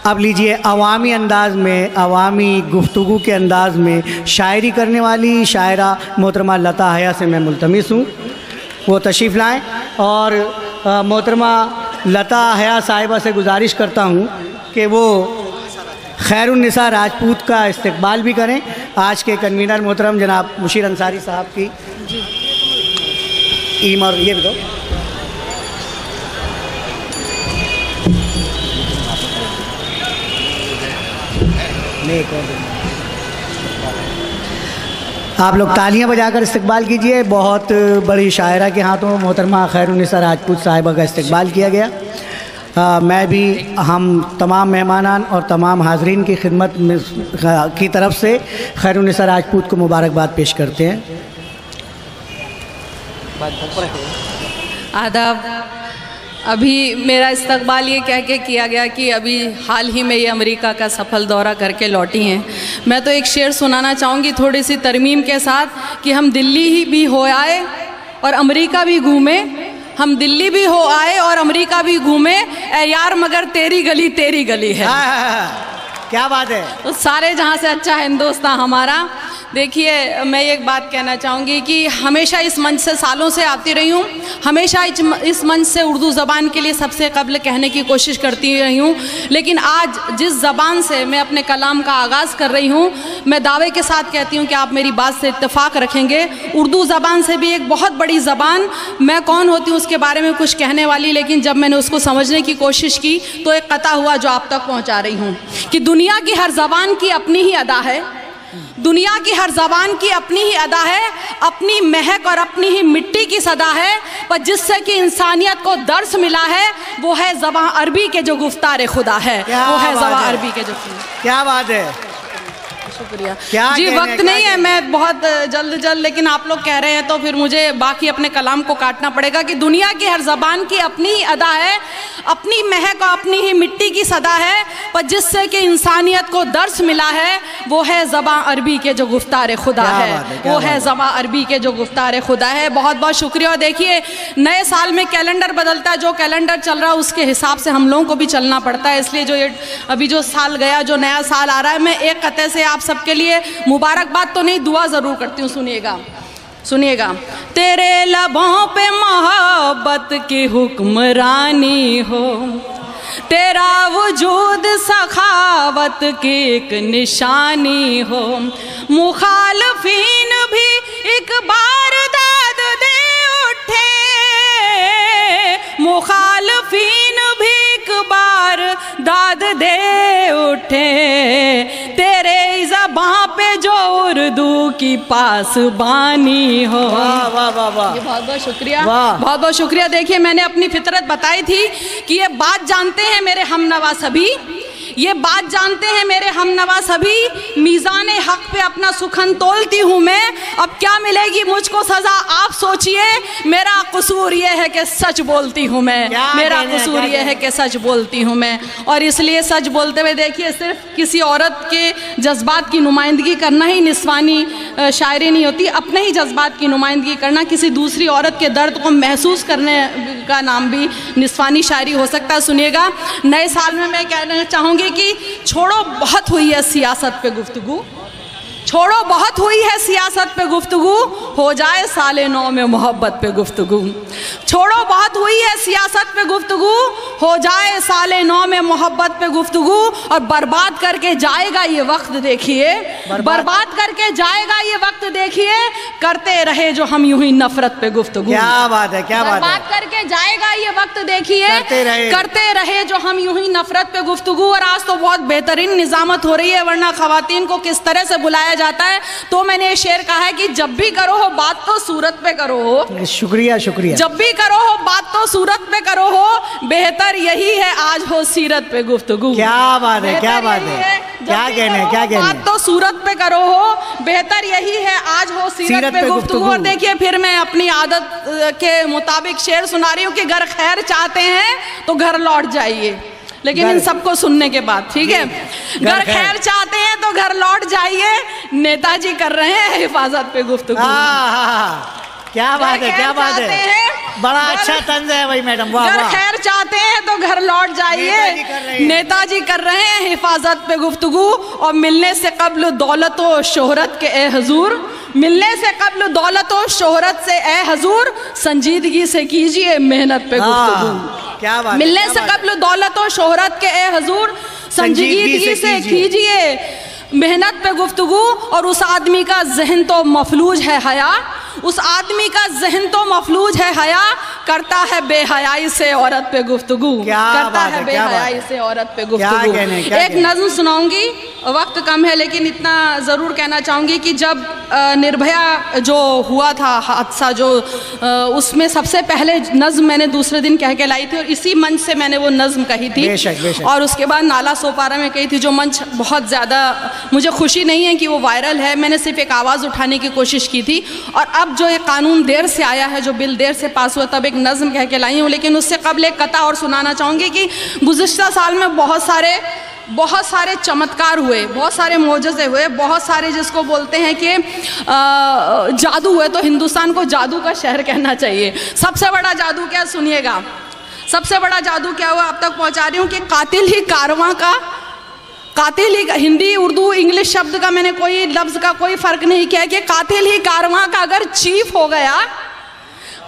अब लीजिए अवामी अंदाज में, अवामी गुफ्तगू के अंदाज में शायरी करने वाली शायरा मोहतरमा लता हया से मैं मुल्तमिस हूँ वो तशरीफ़ लाएँ। और मोहतरमा लता हया साहिबा से गुजारिश करता हूँ कि वो खैरुन्निसा राजपूत का इस्तकबाल भी करें। आज के कन्वीनर मोहतरम जनाब मुशीर अंसारी साहब की ईम और ये भी दो। आप लोग तालियां बजाकर इस्तकबाल कीजिए। बहुत बड़ी शायरा के हाथों मोहतरमा खैरुन्निसा राजपूत साहिबा का इस्तकबाल किया गया। मैं भी हम तमाम मेहमानान और तमाम हाज़रीन की खिदमत में की तरफ से खैरुन्निसा राजपूत को मुबारकबाद पेश करते हैं। आदाब। अभी मेरा इस्तकबाल ये कह के किया गया कि अभी हाल ही में ये अमेरिका का सफल दौरा करके लौटी हैं। मैं तो एक शेर सुनाना चाहूँगी थोड़ी सी तरमीम के साथ कि हम दिल्ली ही भी हो आए और अमेरिका भी घूमे, हम दिल्ली भी हो आए और अमेरिका भी घूमे, ए यार मगर तेरी गली है। क्या बात है। तो सारे जहाँ से अच्छा हिंदुस्तान हमारा। देखिए मैं एक बात कहना चाहूँगी कि हमेशा इस मंच से सालों से आती रही हूँ, हमेशा इस मंच से उर्दू ज़बान के लिए सबसे कबल कहने की कोशिश करती रही हूँ, लेकिन आज जिस ज़बान से मैं अपने कलाम का आगाज़ कर रही हूँ, मैं दावे के साथ कहती हूँ कि आप मेरी बात से इत्तेफाक रखेंगे। उर्दू ज़बान से भी एक बहुत बड़ी ज़बान, मैं कौन होती हूँ उसके बारे में कुछ कहने वाली, लेकिन जब मैंने उसको समझने की कोशिश की तो एक कता हुआ जो आप तक पहुँचा रही हूँ कि दुनिया की हर ज़बान की अपनी ही अदा है, दुनिया की हर ज़बान की अपनी ही अदा है, अपनी महक और अपनी ही मिट्टी की सदा है, पर जिससे कि इंसानियत को दर्स मिला है वो है ज़बान अरबी के जो गुफ्तार खुदा है, वो है ज़बान अरबी के जो। क्या बात है, शुक्रिया जी। वक्त नहीं है, मैं बहुत जल्द लेकिन आप लोग कह रहे हैं तो फिर मुझे बाकी अपने कलाम को काटना पड़ेगा कि दुनिया की हर ज़बान की अपनी ही अदा है, अपनी महक और अपनी ही मिट्टी की सदा है, पर जिससे कि इंसानियत को दर्स मिला है वो है ज़बान अरबी के जो गुफ्तार खुदा है, वो है ज़बान अरबी के जो गुफ्तार खुदा है। बहुत बहुत शुक्रिया। और देखिए नए साल में कैलेंडर बदलता है, जो कैलेंडर चल रहा है उसके हिसाब से हम लोगों को भी चलना पड़ता है, इसलिए जो ये अभी जो साल गया, जो नया साल आ रहा है, मैं एक कते से आप सबके लिए मुबारकबाद तो नहीं, दुआ ज़रूर करती हूँ। सुनिएगा। तेरे लबों पे मोहब्बत की हुक्मरानी हो, तेरा वजूद सखावत की एक निशानी हो, मुखालफीन भी एक बार दाद दे उठे, मुखालफीन भी एक बार दाद दे उठे, तेरे ज़बां पे जो उर्दू की पासबानी हो। वाह वाह वाह वाह, बहुत बहुत शुक्रिया, बहुत बहुत शुक्रिया। देखिए मैंने अपनी फितरत बताई थी कि ये बात जानते हैं मेरे हमनवा सभी, ये बात जानते हैं मेरे हमनवा सभी, मीज़ान हक पे अपना सुखन तोलती हूँ मैं, अब क्या मिलेगी मुझको सज़ा आप सोचिए, मेरा कसूर ये है कि सच बोलती हूँ मैं, मेरा कसूर ये है कि सच बोलती हूँ मैं। और इसलिए सच बोलते हुए देखिए सिर्फ किसी औरत के जज्बात की नुमाइंदगी करना ही निस्वानी शायरी नहीं होती, अपने ही जज्बात की नुमाइंदगी करना, किसी दूसरी औरत के दर्द को महसूस करने का नाम भी निस्वानी शायरी हो सकता है। सुनिएगा, नए साल में मैं कहना चाहूँगी कि छोड़ो बहुत हुई है सियासत पे गुफ्तगू, छोड़ो बहुत हुई है सियासत पे गुफ्तगू, हो जाए साले नौ में मोहब्बत पे गुफ्तगू, छोड़ो बहुत हुई है सियासत पे गुफ्तगू, हो जाए साले नौ में मोहब्बत पे गुफ्तगू, और बर्बाद करके जाएगा ये वक्त देखिए, बर्बाद करके जाएगा ये वक्त देखिए, करते रहे जो हम यूं ही नफरत पे गुफ्तगू। क्या बात है, क्या बात है। बर्बाद करके जाएगा ये वक्त देखिए, करते रहे जो हम यूं ही नफरत पे गुफ्तगू। और आज तो बहुत बेहतरीन निजामत हो रही है, वरना खवातीन को किस तरह से बुलाया जाता है, तो मैंने ये शेर कहा है कि जब भी करो हो बात तो सूरत पे करो हो। शुक्रिया शुक्रिया। जब भी करो हो बात तो सूरत पे करो हो, बेहतर यही है आज हो सीरत पे गुफ्तगू। क्या बात है, क्या बात है, क्या कहने, क्या कहने। बात तो सूरत पे करो हो, बेहतर यही है आज हो सीरत पे गुफ्तगू। और देखिए फिर मैं अपनी आदत के मुताबिक शेर सुना रही हूँ कि घर खैर चाहते हैं तो घर लौट जाइए, लेकिन इन सबको सुनने के बाद, ठीक है, घर खैर चाहते हैं तो घर लौट जाइए, नेताजी कर रहे हैं हिफाजत पे गुफ्तगू। क्या बात है, क्या बात है। बड़ा अच्छा तंज है भाई मैडम, वाह अगर वाह। खैर चाहते हैं तो घर लौट जाइए। नेताजी कर रहे हैं हिफाजत पे गुफ्तगू, और मिलने से कब्ल दौलत व शोहरत के ए हजूर, मिलने से कब्ल दौलत व शोहरत से ए हजूर, संजीदगी से कीजिए मेहनत पे गुफ्तगू। क्या बात, मिलने से कब्ल दौलत व शोहरत के ए हजूर, संजीदगी से कीजिए मेहनत पे गुफ्तगू। और उस आदमी का जहन तो मफलूज है हया, उस आदमी का जहन तो मफलूज है हया, करता है बेहयाई से औरत पे गुफ्तगू, करता है बेहयाई से औरत पे गुफ्तगू। एक नज़्म सुनाऊंगी, वक्त कम है लेकिन इतना ज़रूर कहना चाहूँगी कि जब निर्भया जो हुआ था हादसा, जो उसमें सबसे पहले नज़्म मैंने दूसरे दिन कह के लाई थी, और इसी मंच से मैंने वो नज़्म कही थी। बेशक, बेशक। और उसके बाद नाला सोपारा में कही थी, जो मंच बहुत ज़्यादा मुझे खुशी नहीं है कि वो वायरल है, मैंने सिर्फ एक आवाज़ उठाने की कोशिश की थी। और अब जो ये कानून देर से आया है, जो बिल देर से पास हुआ, तब एक नज़्म कह के लाई हूँ। लेकिन उससे कबल एक कथा और सुनाना चाहूँगी कि गुज़िश्ता साल में बहुत सारे चमत्कार हुए, बहुत सारे मोजज़े हुए, बहुत सारे जिसको बोलते हैं कि जादू हुए। तो हिंदुस्तान को जादू का शहर कहना चाहिए। सबसे बड़ा जादू क्या, सुनिएगा। सबसे बड़ा जादू क्या हुआ, अब तक पहुँचा रही हूँ कि कातिल ही कारवां का, कातिल ही, हिंदी उर्दू इंग्लिश शब्द का मैंने कोई लफ्ज़ का कोई फ़र्क नहीं किया, कि कातिल ही कारवां का अगर चीफ हो गया,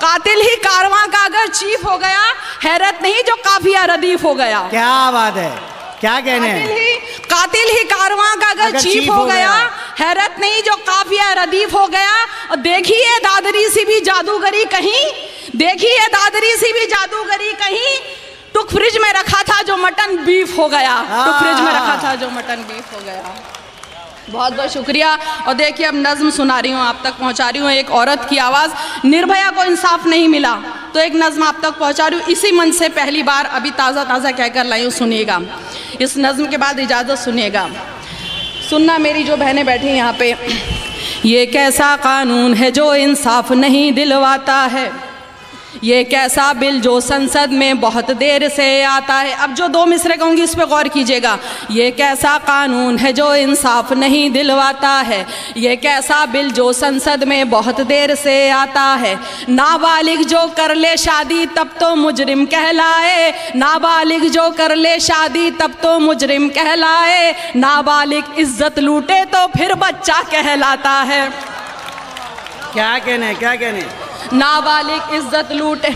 कातिल ही कारवां का अगर चीफ हो गया, हैरत नहीं जो काफिया रदीफ हो गया। क्या बात है, क्या कहने हैं। कातिल ही कारवां का अगर चीफ हो गया, हैरत नहीं जो काफिया रदीफ हो गया। और देखिए दादरी सी भी जादूगरी कहीं, देखिए दादरी सी भी जादूगरी कहीं, टुक फ्रिज में रखा था जो मटन बीफ हो गया, टुक फ्रिज में रखा था जो मटन बीफ हो गया। बहुत बहुत शुक्रिया। और देखिए अब नज़्म सुना रही हूँ, आप तक पहुँचा रही हूँ एक औरत की आवाज़। निर्भया को इंसाफ नहीं मिला, तो एक नज़्म आप तक पहुँचा रही हूँ, इसी मंच से पहली बार अभी ताज़ा ताज़ा कहकर लाई हूँ। सुनिएगा, इस नज़्म के बाद इजाज़त सुनिएगा, सुनना मेरी जो बहनें बैठी हैं यहाँ पे। ये कैसा कानून है जो इंसाफ नहीं दिलवाता है, ये कैसा बिल जो संसद में बहुत देर से आता है। अब जो दो मिसरे कहूँगी इस पे गौर कीजिएगा। ये कैसा कानून है जो इंसाफ नहीं दिलवाता है, ये कैसा बिल जो संसद में बहुत देर से आता है। नाबालिग जो कर ले शादी तब तो मुजरिम कहलाए, नाबालिग जो कर ले शादी तब तो मुजरिम कहलाए, नाबालिग इज्जत लूटे तो फिर बच्चा कहलाता है। क्या कहने, क्या कहने। नाबालिग इज्जत लूटे,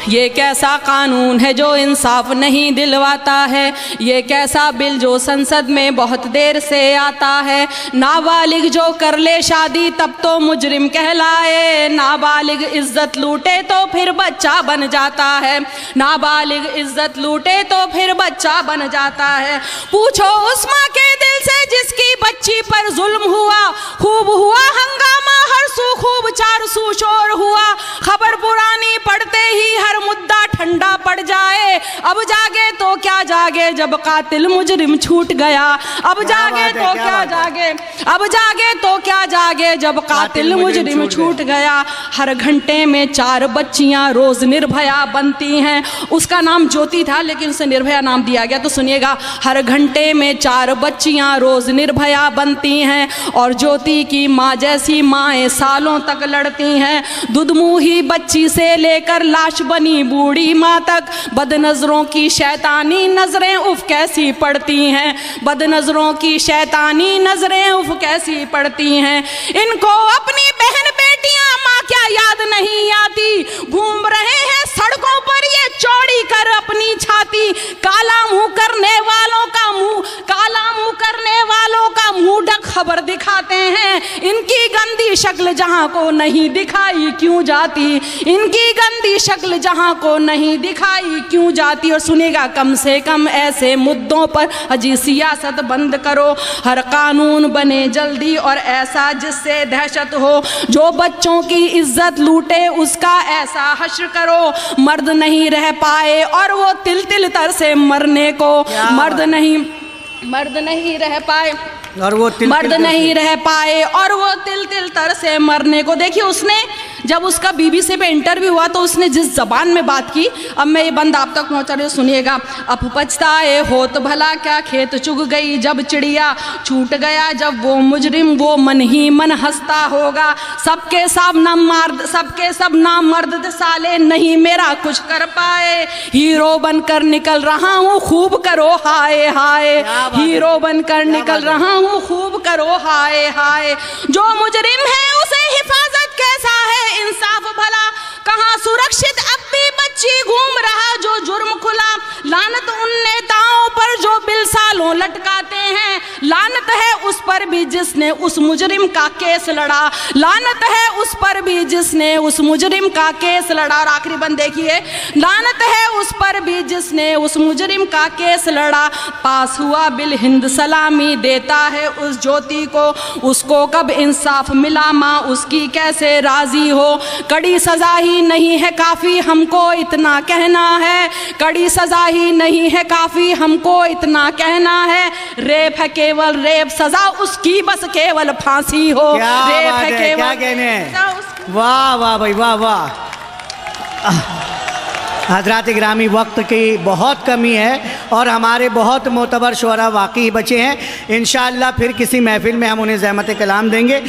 ये कैसा कानून है जो इंसाफ नहीं दिलवाता है, ये कैसा बिल जो संसद में बहुत देर से आता है। नाबालिग जो कर ले शादी तब तो मुजरिम कहलाए, नाबालिग इज्जत लूटे तो फिर बच्चा बन जाता है, नाबालिग इज्जत लूटे तो फिर बच्चा बन जाता है। पूछो उस माँ के दिल से जिसकी बच्ची पर जुल्म हुआ, खूब हुआ हंगामा हर सू, खूब चार सू शोर हुआ, खबर पुरानी पढ़ते ही हर मुद्दा ठंडा पड़ जाए। अब जागे तो क्या जागे जब कातिल मुजरिम छूट गया, अब जागे तो क्या जागे, अब जागे तो क्या जागे जब कातिल मुजरिम छूट गया। हर घंटे में 4 बच्चियां रोज निर्भया बनती हैं। उसका नाम ज्योति था लेकिन उसे निर्भया नाम दिया गया, तो सुनिएगा। हर घंटे में 4 बच्चियां रोज निर्भया बनती हैं, और ज्योति की माँ जैसी माएँ सालों तक लड़ती हैं। दुधमुही बच्ची से लेकर लाश बनी बूढ़ी माँ तक, बदनजरों की शैतानी नजरें उफ कैसी पड़ती हैं, बदनजरों की शैतानी नजरें उफ कैसी पड़ती हैं। इनको अपनी बहन बेटियां माँ क्या याद नहीं आती, घूम रहे हैं सड़कों पर ये चौड़ी कर अपनी छाती। काला मुंह करने वालों का मुंह, काला मुंह करने वालों का मुंह ढक खबर दिखाते हैं। इनकी गंदी शक्ल जहां को नहीं दिखाई क्यों जाती, इनकी गंदी शक्ल जहां को नहीं दिखाई क्यों जाती। और सुनेगा, कम से कम ऐसे मुद्दों पर अजी सियासत बंद करो, हर कानून बने जल्दी और ऐसा जिससे दहशत हो। जो बच्चों की इज्जत लूटे उसका ऐसा हश्र करो। मर्द नहीं रह पाए और वो तिल तिल तर से मरने को, मर्द नहीं रह पाए और वो मर्द नहीं रह पाए और वो तिल तिल तर से मरने को। देखिए उसने जब उसका बीबीसी पे इंटरव्यू हुआ तो उसने जिस जबान में बात की, अब मैं ये बंद आप तक पहुंचा रही हूँ, सुनिएगा। अब पछताए होत भला क्या, खेत चुग गई जब चिड़िया, छूट गया जब वो मुजरिम, वो मन ही मन हंसता होगा। सबके सब नाम मर्द साले, नहीं मेरा कुछ कर पाए, हीरो बनकर निकल रहा हूँ खूब करो हाय हाय, हीरो बनकर निकल रहा हूँ खूब करो हाय हाय। जो मुजरिम है उसे हिफाजत कैसा है, इंसाफ भला कहाँ सुरक्षित, अब भी बच्ची घूम रहा जो जुर्म खुला। लानत उन नेताओं पर जो बिल सालों लटकाते हैं, लानत है उस पर भी जिसने उस मुजरिम का केस लड़ा, लानत है उस पर भी जिसने उस मुजरिम का केस लड़ा। और आखिरी बंद देखिए, लानत है उस पर भी जिसने उस मुजरिम का केस लड़ा। पास हुआ बिल हिंद सलामी देता है उस ज्योति को, उसको कब इंसाफ मिला माँ उसकी कैसे राजी हो। कड़ी सजा ही नहीं है काफी हमको इतना कहना है, कड़ी सजा ही नहीं है काफी हमको इतना कहना है। रेप है केवल रेप, सजा उसकी बस केवल फांसी हो। रेप है केवल, क्या कहने हैं? वाह वाह भाई वाह वाह। हजरात गिरामी, वक्त की बहुत कमी है और हमारे बहुत मोतबर शुअरा वाकई बचे हैं। इंशाअल्लाह फिर किसी महफिल में हम उन्हें ज़हमत कलाम देंगे।